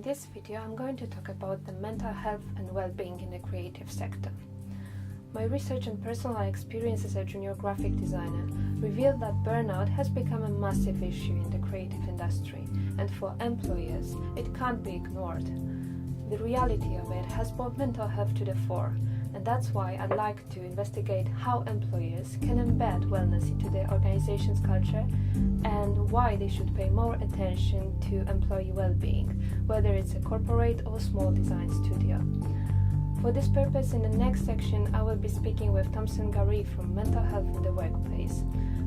In this video, I'm going to talk about the mental health and well-being in the creative sector. My research and personal experience as a junior graphic designer revealed that burnout has become a massive issue in the creative industry, and for employers, it can't be ignored. The reality of it has brought mental health to the fore, and that's why I'd like to investigate how employers can embed wellness into their organization's culture and why they should pay more attention to employee well-being, whether it's a corporate or small design studio. For this purpose, in the next section, I will be speaking with Thompson Gary from Mental Health in the Workplace,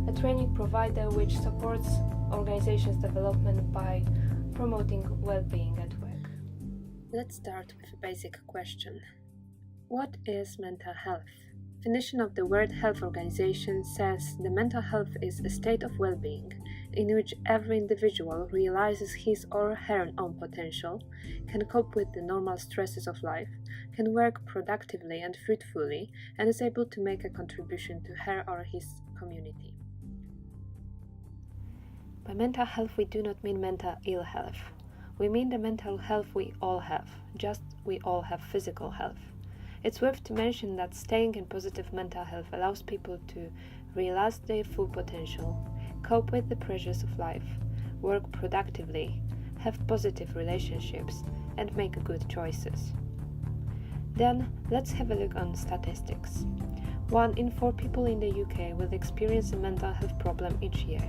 a training provider which supports organizations' development by promoting well-being at work. Let's start with a basic question. What is mental health? Definition of the World Health Organization says the mental health is a state of well-being in which every individual realizes his or her own potential, can cope with the normal stresses of life, can work productively and fruitfully, and is able to make a contribution to her or his community. By mental health, we do not mean mental ill health. We mean the mental health we all have, just we all have physical health. It's worth to mention that staying in positive mental health allows people to realize their full potential, cope with the pressures of life, work productively, have positive relationships, and make good choices. Then, let's have a look on statistics. 1 in 4 people in the UK will experience a mental health problem each year,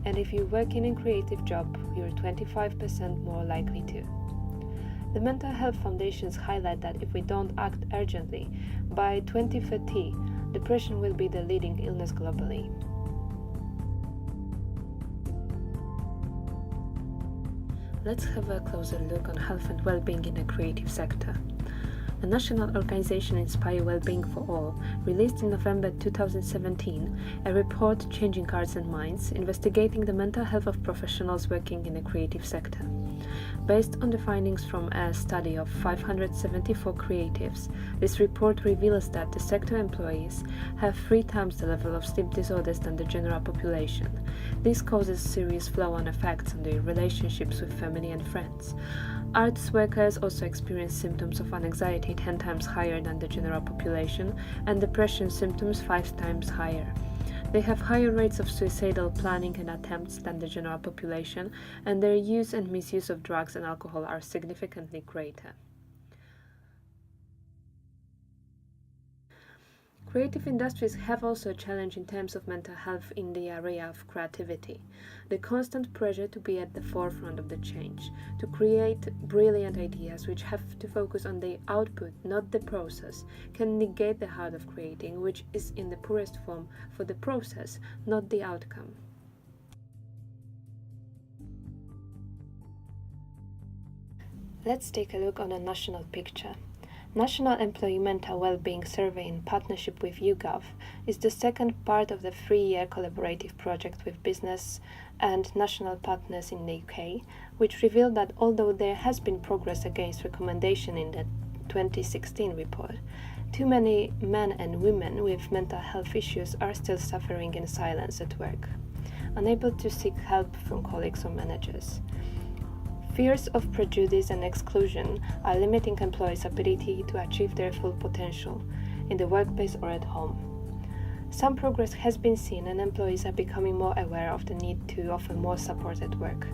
and if you work in a creative job, you're 25% more likely to. The Mental Health Foundations highlight that if we don't act urgently, by 2030, depression will be the leading illness globally. Let's have a closer look on health and well-being in the creative sector. The national organization Inspire Wellbeing for All released in November 2017 a report Changing Hearts and Minds, investigating the mental health of professionals working in the creative sector. Based on the findings from a study of 574 creatives, this report reveals that the sector employees have 3 times the level of sleep disorders than the general population. This causes serious flow-on effects on their relationships with family and friends. Arts workers also experience symptoms of anxiety 10 times higher than the general population, and depression symptoms 5 times higher. They have higher rates of suicidal planning and attempts than the general population, and their use and misuse of drugs and alcohol are significantly greater. Creative industries have also a challenge in terms of mental health in the area of creativity. The constant pressure to be at the forefront of the change, to create brilliant ideas which have to focus on the output, not the process, can negate the heart of creating, which is in the purest form for the process, not the outcome. Let's take a look on a national picture. National Employee Mental Wellbeing Survey in partnership with YouGov is the second part of the 3-year collaborative project with business and national partners in the UK, which revealed that although there has been progress against recommendation in the 2016 report, too many men and women with mental health issues are still suffering in silence at work, unable to seek help from colleagues or managers. Fears of prejudice and exclusion are limiting employees' ability to achieve their full potential in the workplace or at home. Some progress has been seen, and employees are becoming more aware of the need to offer more support at work.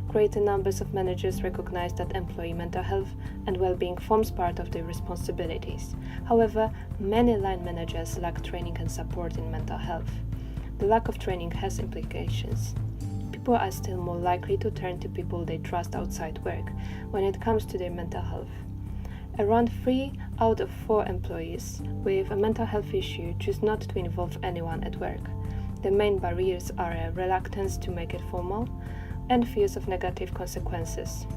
Greater numbers of managers recognize that employee mental health and well-being forms part of their responsibilities. However, many line managers lack training and support in mental health. The lack of training has implications. People are still more likely to turn to people they trust outside work when it comes to their mental health. Around 3 out of 4 employees with a mental health issue choose not to involve anyone at work. The main barriers are a reluctance to make it formal and fears of negative consequences.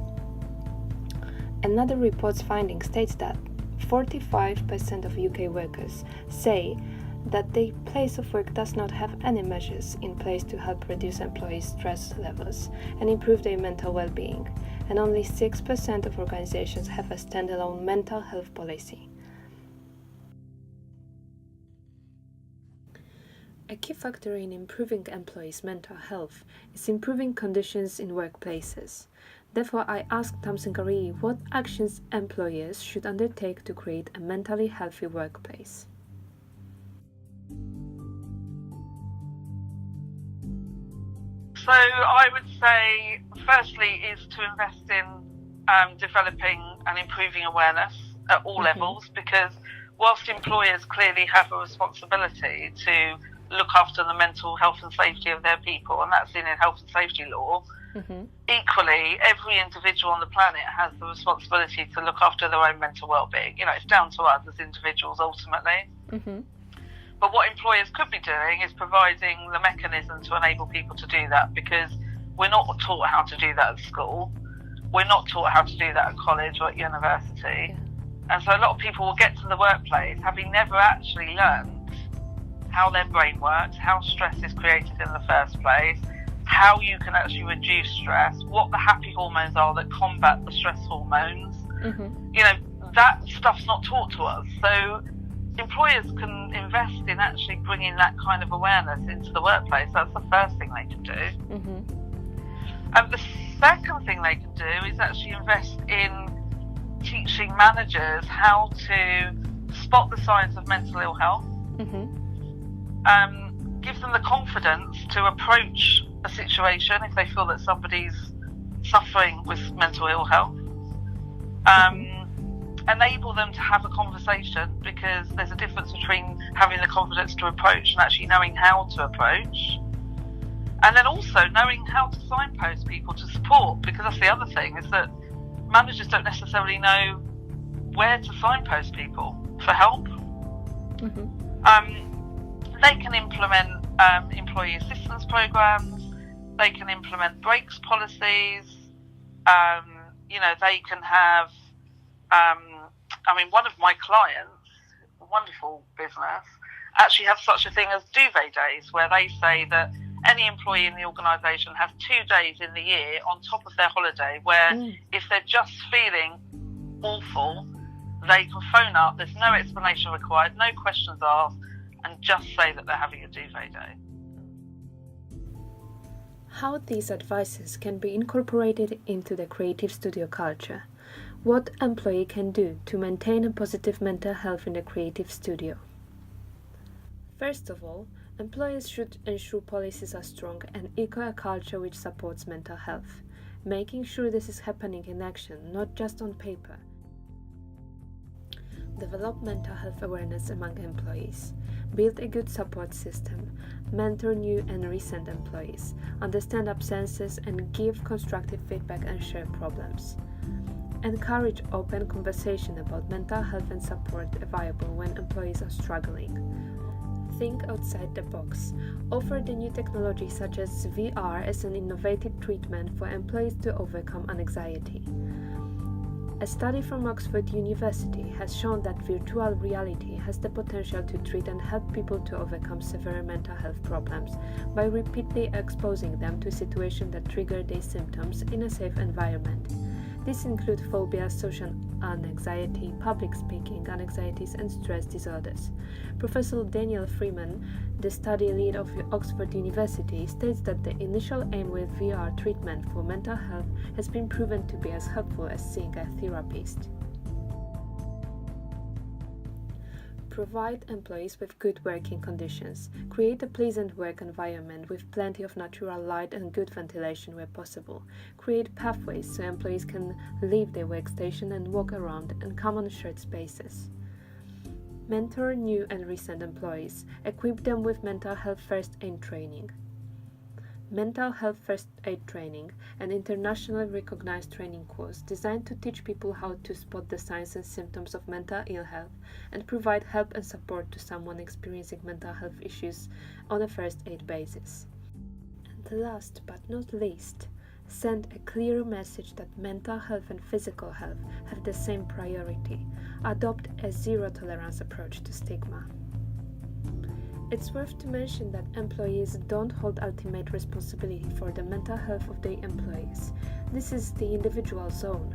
Another report's finding states that 45% of UK workers say that the place of work does not have any measures in place to help reduce employees' stress levels and improve their mental well-being, and only 6% of organizations have a standalone mental health policy. A key factor in improving employees' mental health is improving conditions in workplaces. Therefore, I asked Tamsin what actions employers should undertake to create a mentally healthy workplace. So I would say, firstly, is to invest in developing and improving awareness at all levels, because whilst employers clearly have a responsibility to look after the mental health and safety of their people, and that's in health and safety law, equally, every individual on the planet has the responsibility to look after their own mental well-being. It's down to us as individuals ultimately. But what employers could be doing is providing the mechanism to enable people to do that, because we're not taught how to do that at school. We're not taught how to do that at college or at university. And so a lot of people will get to the workplace having never actually learned how their brain works, how stress is created in the first place, how you can actually reduce stress, what the happy hormones are that combat the stress hormones. That stuff's not taught to us. So employers can invest in actually bringing that kind of awareness into the workplace. That's the first thing they can do. And the second thing they can do is actually invest in teaching managers how to spot the signs of mental ill health, give them the confidence to approach a situation if they feel that somebody's suffering with mental ill health, enable them to have a conversation, because there's a difference between having the confidence to approach and actually knowing how to approach, and then also knowing how to signpost people to support, because that's the other thing, is that managers don't necessarily know where to signpost people for help. They can implement employee assistance programs, they can implement breaks policies, they can have, one of my clients, a wonderful business, actually have such a thing as duvet days, where they say that any employee in the organisation has 2 days in the year on top of their holiday where if they're just feeling awful, they can phone up, there's no explanation required, no questions asked, and just say that they're having a duvet day. How these advices can be incorporated into the creative studio culture. What employee can do to maintain a positive mental health in the creative studio. First of all, employers should ensure policies are strong and echo a culture which supports mental health, making sure this is happening in action, not just on paper. Develop mental health awareness among employees. Build a good support system. Mentor new and recent employees. Understand absences and give constructive feedback and share problems. Encourage open conversation about mental health and support available when employees are struggling. Think outside the box. Offer the new technology such as VR as an innovative treatment for employees to overcome anxiety. A study from Oxford University has shown that virtual reality has the potential to treat and help people to overcome severe mental health problems by repeatedly exposing them to situations that trigger these symptoms in a safe environment. These include phobia, social anxiety, public speaking, anxieties, and stress disorders. Professor Daniel Freeman, the study lead of Oxford University, states that the initial aim with VR treatment for mental health has been proven to be as helpful as seeing a therapist. Provide employees with good working conditions. Create a pleasant work environment with plenty of natural light and good ventilation where possible. Create pathways so employees can leave their workstation and walk around and come on shared spaces. Mentor new and recent employees. Equip them with mental health first aid training. Mental Health First Aid Training, an internationally recognized training course designed to teach people how to spot the signs and symptoms of mental ill health and provide help and support to someone experiencing mental health issues on a first aid basis. And last but not least, send a clear message that mental health and physical health have the same priority. Adopt a zero-tolerance approach to stigma. It's worth to mention that employees don't hold ultimate responsibility for the mental health of their employees. This is the individual's own.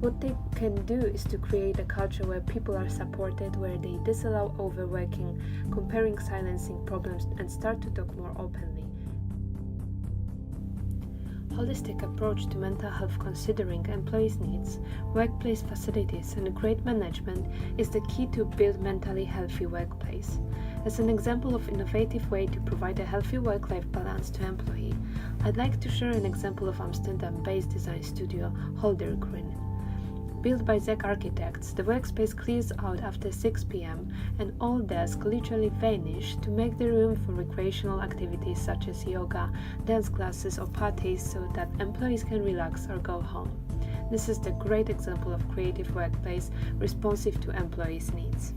What they can do is to create a culture where people are supported, where they disallow overworking, comparing, silencing problems, and start to talk more openly. Holistic approach to mental health considering employees' needs, workplace facilities and great management is the key to build mentally healthy workplace. As an example of innovative way to provide a healthy work-life balance to employee, I'd like to share an example of Amsterdam-based design studio Heldergroen. Built by Czech architects, the workspace clears out after 6 p.m. and all desks literally vanish to make the room for recreational activities such as yoga, dance classes or parties so that employees can relax or go home. This is the great example of creative workplace responsive to employees' needs.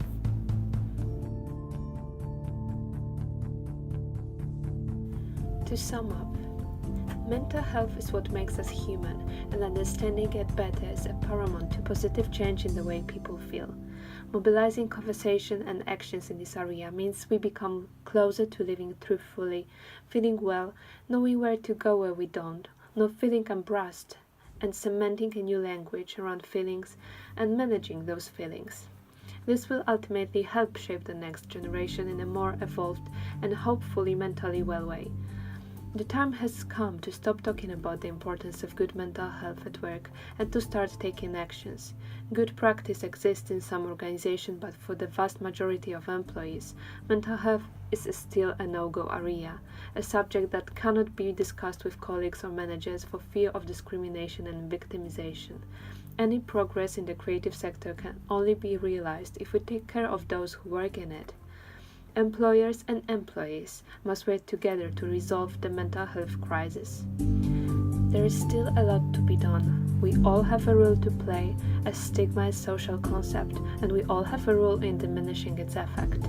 To sum up, mental health is what makes us human, and understanding it better is paramount to positive change in the way people feel. Mobilizing conversation and actions in this area means we become closer to living truthfully, feeling well, knowing where to go where we don't, not feeling embarrassed, and cementing a new language around feelings and managing those feelings. This will ultimately help shape the next generation in a more evolved and hopefully mentally well way. The time has come to stop talking about the importance of good mental health at work and to start taking actions. Good practice exists in some organizations, but for the vast majority of employees, mental health is still a no-go area, a subject that cannot be discussed with colleagues or managers for fear of discrimination and victimization. Any progress in the creative sector can only be realized if we take care of those who work in it. Employers and employees must work together to resolve the mental health crisis. There is still a lot to be done. We all have a role to play, as stigma is a social concept, and we all have a role in diminishing its effect.